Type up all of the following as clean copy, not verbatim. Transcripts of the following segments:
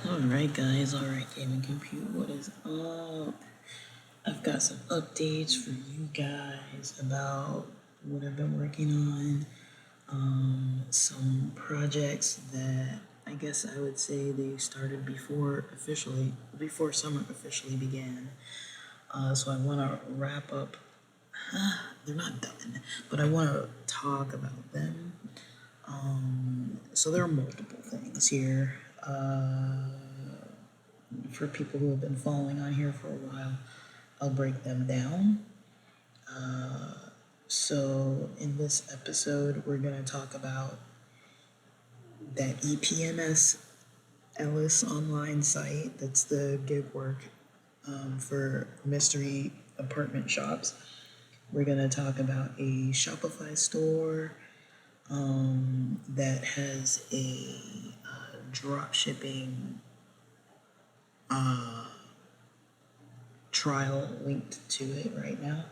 Alright guys, alright gaming compute, what is up? I've got some updates for you guys about what I've been working on. Some projects that I guess I would say they started before summer officially began. So I want to wrap up. They're not done, but I want to talk about them. So there are multiple things here. For people who have been following on here for a while, I'll break them down. So in this episode, we're going to talk about that EPMS Ellis online site. That's the gig work for mystery apartment shops. We're going to talk about a Shopify store that has a drop shipping trial linked to it right now.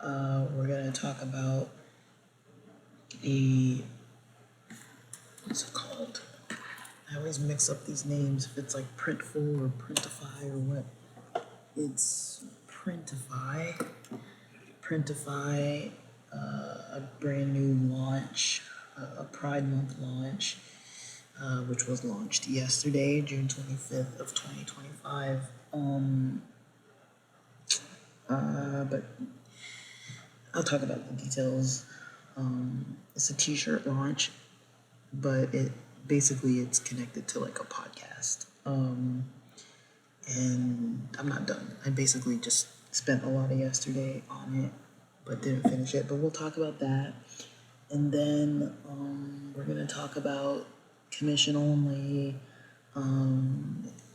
We're going to talk about what's it called? I always mix up these names if it's like Printful or Printify or what. It's Printify. Printify, a brand new launch, a Pride Month launch, which was launched yesterday, June 25th of 2025. But I'll talk about the details. It's a t-shirt launch, but it's connected to like a podcast. And I'm not done. I basically just spent a lot of yesterday on it, but didn't finish it. But we'll talk about that. And then we're going to talk about commission only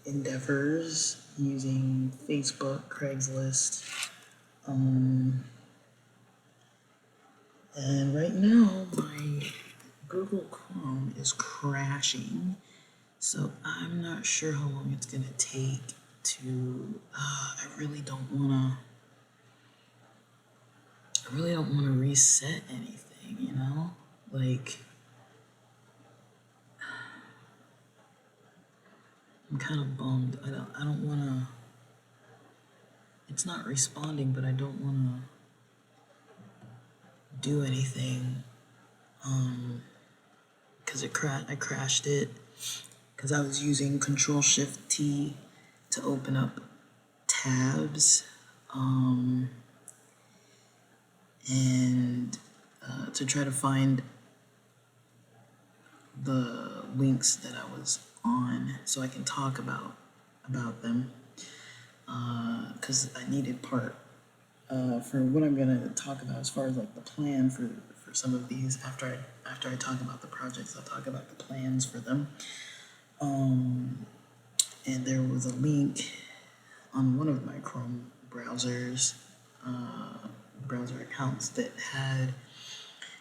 endeavors using Facebook, Craigslist. And right now, my Google Chrome is crashing, so I'm not sure how long it's gonna take to. I really don't wanna reset anything, you know. Like, I'm kind of bummed. I don't wanna. It's not responding, but I don't wanna do anything. Because I crashed it because I was using Control-Shift-T to open up tabs and to try to find the links that I was on so I can talk about them because I needed part for what I'm gonna talk about as far as like the plan for some of these. After I talk about the projects, I'll talk about the plans for them. And there was a link on one of my Chrome browser accounts that had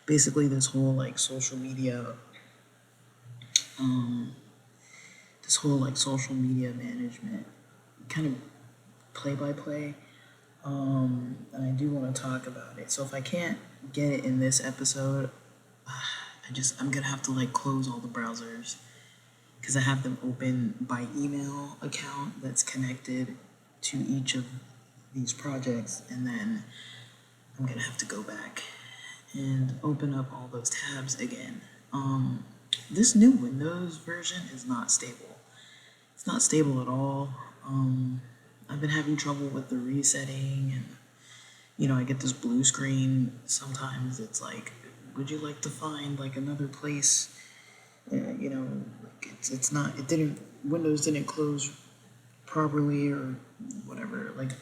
basically this whole like social media management kind of play-by-play. And I do want to talk about it. So if I can't get it in this episode, I'm gonna have to like close all the browsers because I have them open by email account that's connected to each of these projects, and then I'm gonna have to go back and open up all those tabs again. This new Windows version is not stable. It's not stable at all. I've been having trouble with the resetting, and I get this blue screen. Sometimes it's like, would you like to find like another place? Like it's not. Windows didn't close properly or whatever. Like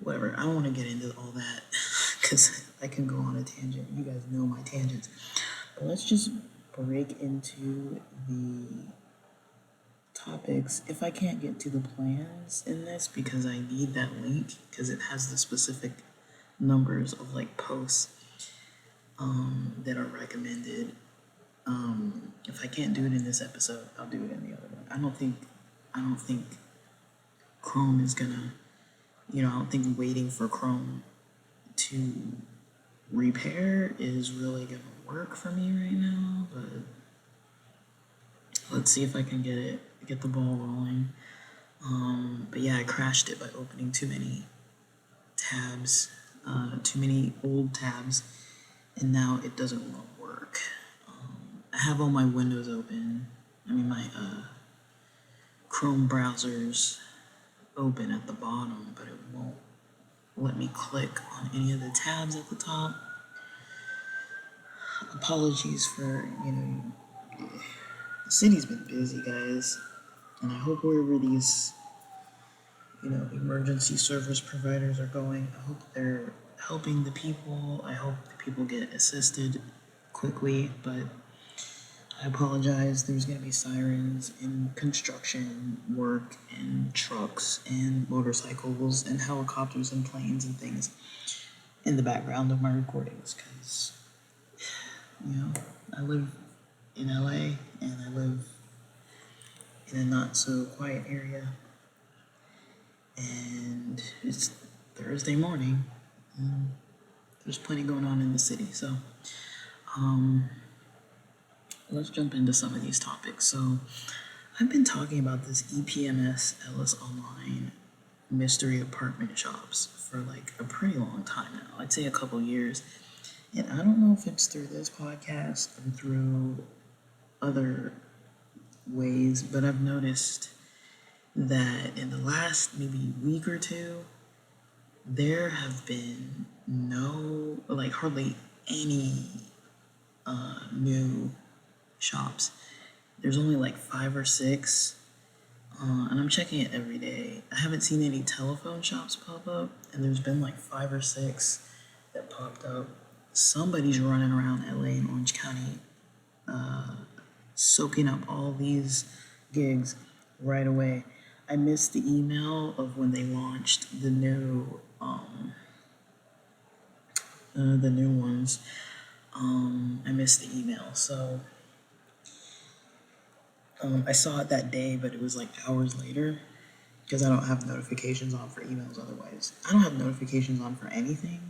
whatever. I don't want to get into all that because I can go on a tangent. You guys know my tangents. But let's just break into the topics. If I can't get to the plans in this because I need that link because it has the specific numbers of like posts that are recommended. If I can't do it in this episode, I'll do it in the other one. I don't think Chrome is gonna, I don't think waiting for Chrome to repair is really gonna work for me right now, but let's see if I can get the ball rolling. But yeah, I crashed it by opening too many tabs, too many old tabs, and now it doesn't want to work. I have all my windows open. I mean, my Chrome browsers open at the bottom, but it won't let me click on any of the tabs at the top. Apologies for, the city's been busy, guys, and I hope wherever these, emergency service providers are going, I hope they're helping the people. I hope the people get assisted quickly, but I apologize. There's going to be sirens and construction work and trucks and motorcycles and helicopters and planes and things in the background of my recordings because, I live in LA and I live in a not so quiet area, and it's Thursday morning. There's plenty going on in the city, so let's jump into some of these topics. So I've been talking about this EPMS Ellis Online mystery apartment shops for like a pretty long time now. I'd say a couple years. And I don't know if it's through this podcast or through other ways, but I've noticed that in the last maybe week or two, there have been hardly any new shops. There's only like 5 or 6, and I'm checking it every day. I haven't seen any telephone shops pop up, and there's been like 5 or 6 that popped up. Somebody's running around LA and Orange County soaking up all these gigs right away. I missed the email of when they launched the new ones. I missed the email, so I saw it that day, but it was like hours later because I don't have notifications on for emails otherwise. I don't have notifications on for anything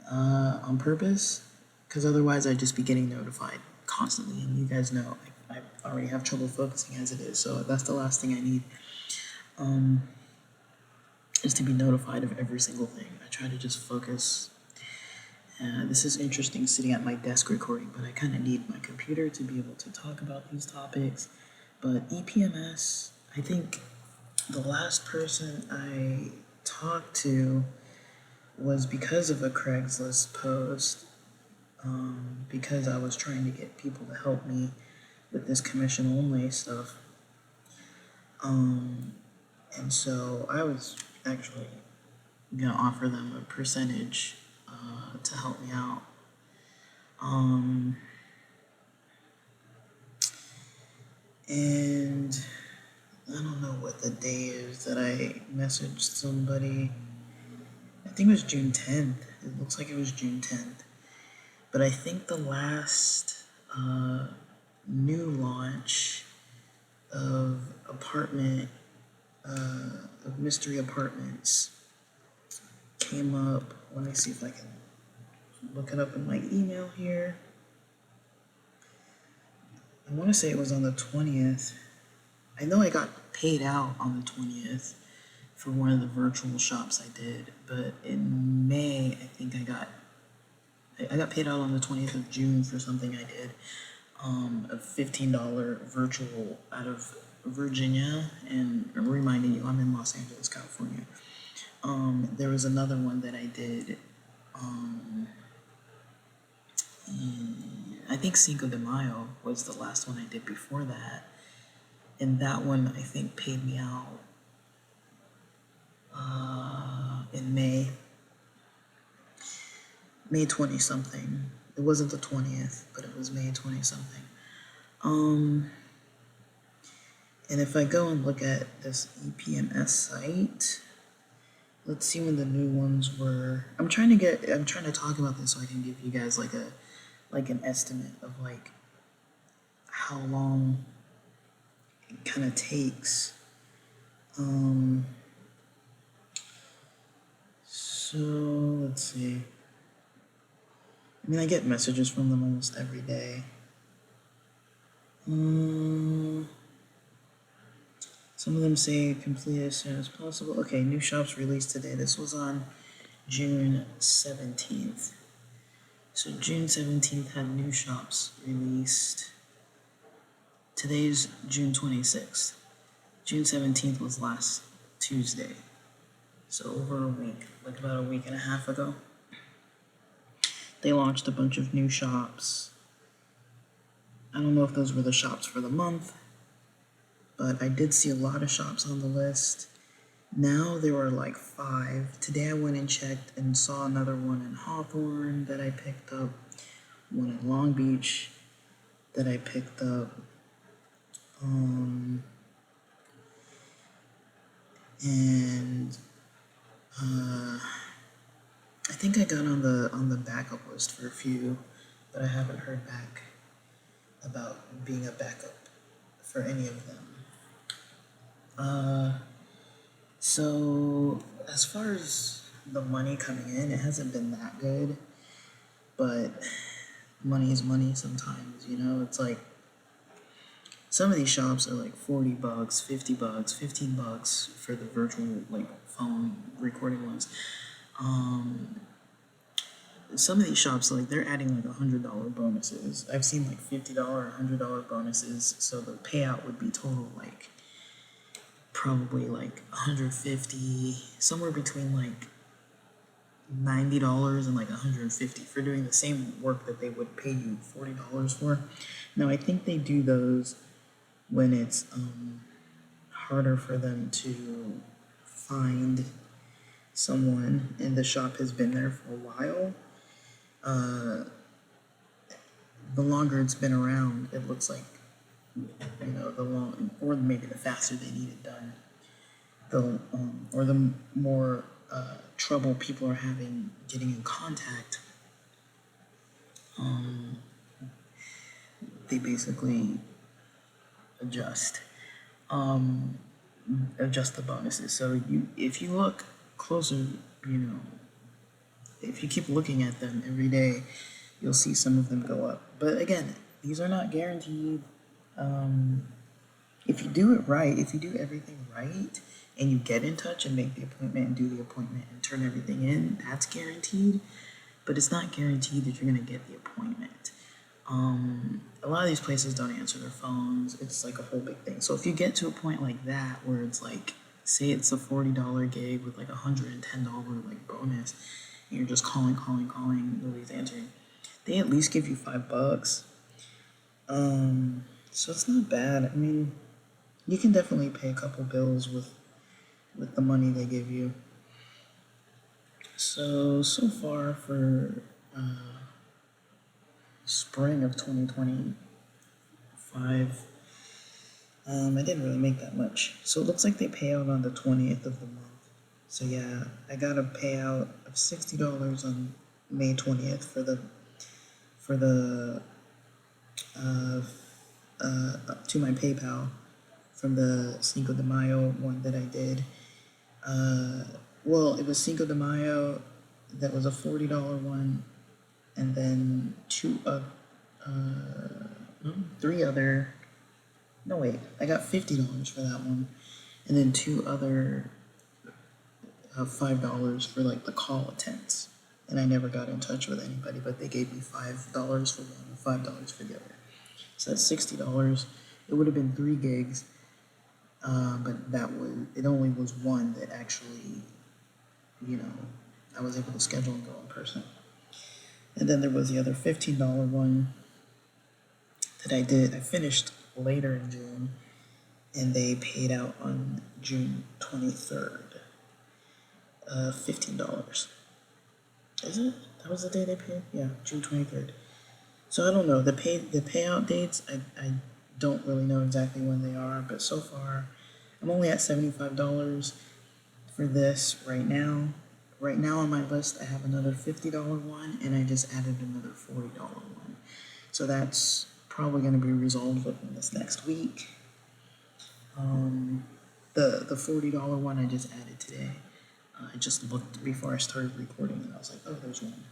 on purpose because otherwise I'd just be getting notified constantly, and you guys know I already have trouble focusing as it is, so that's the last thing I need is to be notified of every single thing. I try to just focus. This is interesting sitting at my desk recording, but I kind of need my computer to be able to talk about these topics. But EPMS, I think the last person I talked to was because of a Craigslist post, because I was trying to get people to help me with this commission-only stuff. And so I was actually going to offer them a percentage to help me out. And I don't know what the day is that I messaged somebody. I think it was June 10th. It looks like it was June 10th. But I think the last new launch of mystery apartments came up. Let me see if I can look it up in my email here. I want to say it was on the 20th. I know I got paid out on the 20th for one of the virtual shops I did, but in May, I think I got paid out on the 20th of June for something I did, a $15 virtual out of Virginia, and I'm reminding you, I'm in Los Angeles, California. There was another one that I did, I think Cinco de Mayo was the last one I did before that, and that one I think paid me out in May 20 something. It wasn't the 20th, but it was May 20 something. And if I go and look at this EPMS site, let's see when the new ones were. I'm trying to talk about this so I can give you guys like an estimate of like how long it kind of takes. So let's see. I mean, I get messages from them almost every day. Some of them say complete as soon as possible. Okay, new shops released today. This was on June 17th. So June 17th had new shops released. Today's June 26th. June 17th was last Tuesday. So over a week, like about a week and a half ago. They launched a bunch of new shops. I don't know if those were the shops for the month, but I did see a lot of shops on the list. Now there were like 5. Today I went and checked and saw another one in Hawthorne that I picked up, one in Long Beach that I picked up, and I think I got on the backup list for a few, but I haven't heard back about being a backup for any of them. So as far as the money coming in, it hasn't been that good, but money is money sometimes, you know? It's like some of these shops are like $40, $50, $15 for the virtual like phone recording ones. Some of these shops, like, they're adding like $100 bonuses. I've seen like $50, $100 bonuses, so the payout would be total like probably like $150, somewhere between like $90 and like $150 for doing the same work that they would pay you $40 for. Now I think they do those when it's harder for them to find someone and the shop has been there for a while. The longer it's been around, it looks like, you know, or maybe the faster they need it done, or the more trouble people are having getting in contact, they basically adjust the bonuses. So if you look closer, you know, if you keep looking at them every day, you'll see some of them go up. But again, these are not guaranteed. If you do it right, if you do everything right, and you get in touch and make the appointment and do the appointment and turn everything in, that's guaranteed. But it's not guaranteed that you're going to get the appointment. A lot of these places don't answer their phones. It's like a whole big thing. So if you get to a point like that where it's like, say it's a $40 gig with like $110 like bonus, and you're just calling, nobody's answering, they at least give you $5. So it's not bad. I mean, you can definitely pay a couple bills with the money they give you. So far for spring of 2025, I didn't really make that much. So it looks like they pay out on the 20th of the month. So yeah, I got a payout of $60 on May 20th for the to my PayPal from the Cinco de Mayo one that I did. Well, it was Cinco de Mayo, that was a $40 one, and then I got $50 for that one, and then 2 other $5 for like the call attempts. And I never got in touch with anybody, but they gave me $5 for one and $5 for the other. So that's $60. It would have been 3 gigs, but it only was one that actually, you know, I was able to schedule and go in person. And then there was the other $15 one that I finished later in June, and they paid out on June 23rd. $15. Is it? That was the day they paid? Yeah, June 23rd. So I don't know. The payout dates, I don't really know exactly when they are, but so far I'm only at $75 for this right now. Right now on my list I have another $50 one, and I just added another $40 one. So that's probably going to be resolved within this next week. The $40 one I just added today. I just looked before I started recording, and I was like, oh, there's one.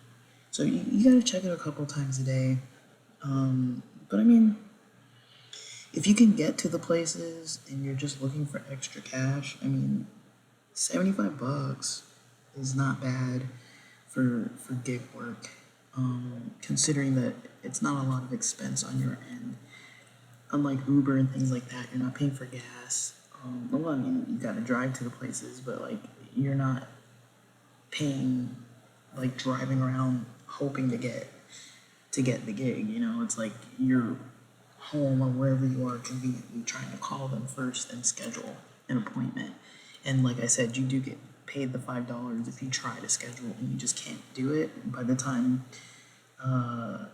So you gotta check it a couple times a day. But I mean, if you can get to the places and you're just looking for extra cash, I mean, $75 is not bad for gig work, considering that it's not a lot of expense on your end. Unlike Uber and things like that, you're not paying for gas. Well, I mean, you gotta drive to the places, but like you're not paying, like driving around hoping to get the gig. You know, it's like you're home or wherever you are conveniently trying to call them first and schedule an appointment. And like I said, you do get paid the $5 if you try to schedule and you just can't do it. By the time the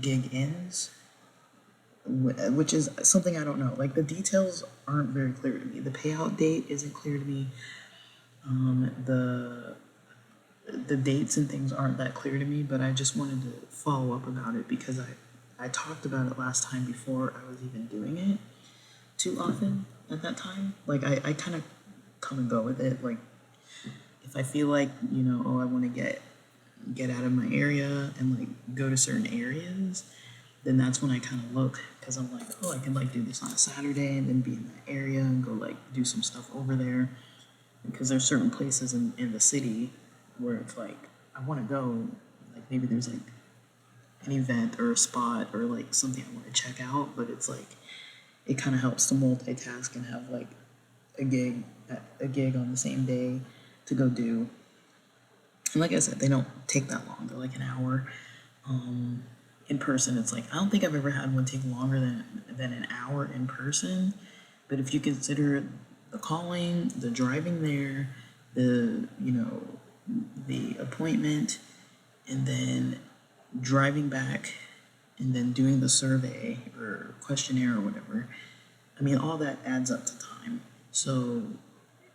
gig ends, which is something I don't know. Like the details aren't very clear to me. The payout date isn't clear to me. The dates and things aren't that clear to me. But I just wanted to follow up about it because I talked about it last time before I was even doing it too often at that time. Like I kind of come and go with it. Like if I feel like oh, I want to get out of my area and like go to certain areas, then that's when I kind of look, because I'm like, oh, I can like do this on a Saturday and then be in that area and go like do some stuff over there, because there's certain places in the city where it's like I want to go, like maybe there's like an event or a spot or like something I want to check out, but it's like it kind of helps to multitask and have like a gig on the same day to go do. And like I said, they don't take that long. They're like an hour. In person, it's like I don't think I've ever had one take longer than an hour in person. But if you consider the calling, the driving there, the the appointment, and then driving back, and then doing the survey or questionnaire or whatever, I mean, all that adds up to time. So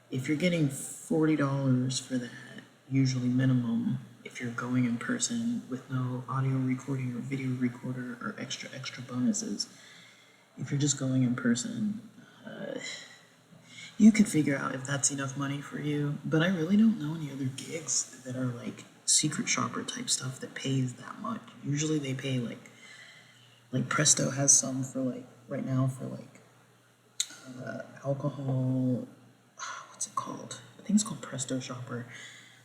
if you're getting $40 for that, usually minimum, if you're going in person with no audio recording or video recorder or extra bonuses, if you're just going in person, you could figure out if that's enough money for you. But I really don't know any other gigs that are like secret shopper type stuff that pays that much. Usually they pay like Presto has some for like right now for like alcohol. What's it called? I think it's called Presto Shopper.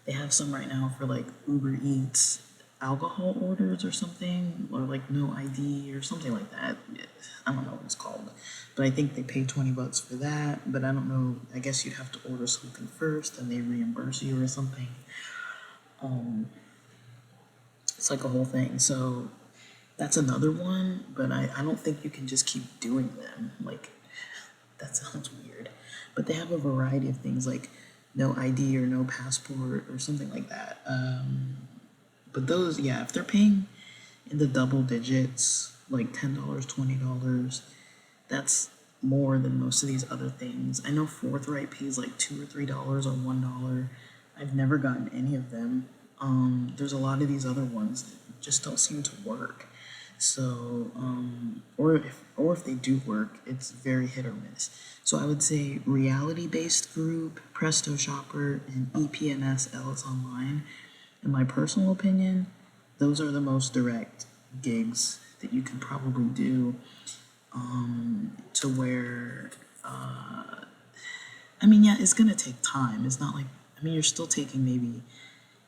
They have some right now for like Uber Eats alcohol orders or something, or like no ID or something like that. I don't know what it's called, but I think they pay $20 for that. But I don't know. I guess you'd have to order something first, and they reimburse you or something. It's like a whole thing. So that's another one, but I don't think you can just keep doing them. Like that sounds weird, but they have a variety of things like no ID or no passport or something like that. But those, yeah, if they're paying in the double digits, like $10, $20, that's more than most of these other things. I know Forthright pays like $2 or $3 or $1. I've never gotten any of them. There's a lot of these other ones that just don't seem to work. So, or if they do work, it's very hit or miss. So I would say reality-based group, Presto Shopper, and EPMS Ellis Online. In my personal opinion, those are the most direct gigs that you could probably do. To where, I mean, yeah, it's gonna take time. It's not like, I mean, you're still taking maybe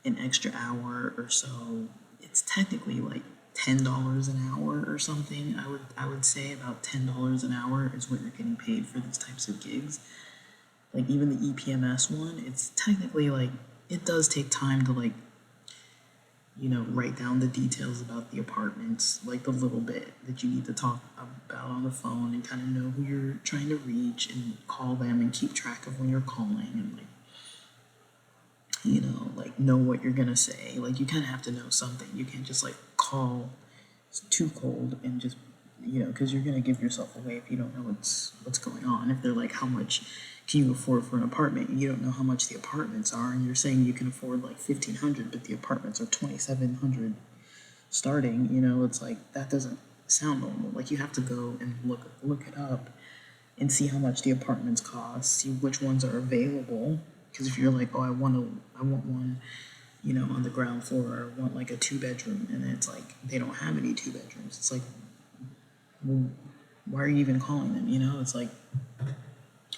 an extra hour or so. It's technically like $10 an hour or something. I would say about $10 an hour is what you're getting paid for these types of gigs. Like even the EPMS one, it's technically like it does take time to like write down the details about the apartments, like the little bit that you need to talk about on the phone and kind of know who you're trying to reach and call them and keep track of when you're calling and like like know what you're gonna say. Like you kind of have to know something. You can't just like call too cold and just because you're gonna give yourself away if you don't know what's going on. If they're like, how much can you afford for an apartment? And you don't know how much the apartments are, and you're saying you can afford like $1,500, but the apartments are $2,700 starting. It's like that doesn't sound normal. Like you have to go and look it up and see how much the apartments cost, see which ones are available. Because if you're like, oh, I want one, on the ground floor, or I want like a 2-bedroom, and it's like they don't have any 2 bedrooms. It's like, well, why are you even calling them? You know, it's like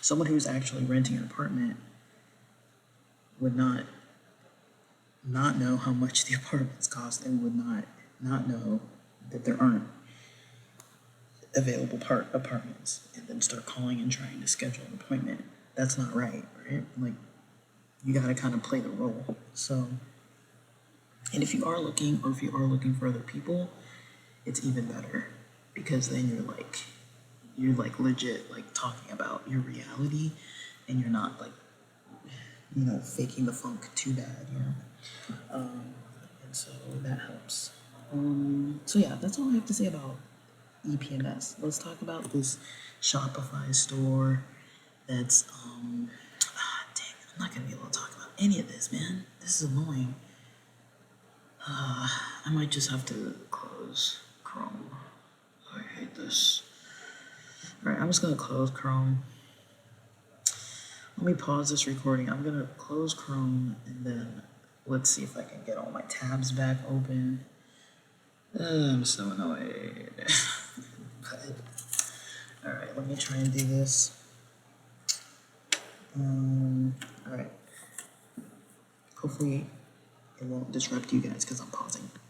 someone who's actually renting an apartment would not know how much the apartments cost and would not know that there aren't available apartments, and then start calling and trying to schedule an appointment. That's not right? Like, you got to kind of play the role. So, and if you are looking for other people, it's even better, because then you're like legit like talking about your reality, and you're not like, you know, faking the funk too bad, you know. And so that helps. So yeah, that's all I have to say about EPMS. Let's talk about this Shopify store that's dang, I'm not gonna be able to talk about any of this, man. This is annoying. I might just have to close Chrome. I hate this. Alright, I'm just gonna close Chrome. Let me pause this recording. I'm gonna close Chrome, and then let's see if I can get all my tabs back open. I'm so annoyed. But, alright, let me try and do this. Alright. Hopefully it won't disrupt you guys because I'm pausing.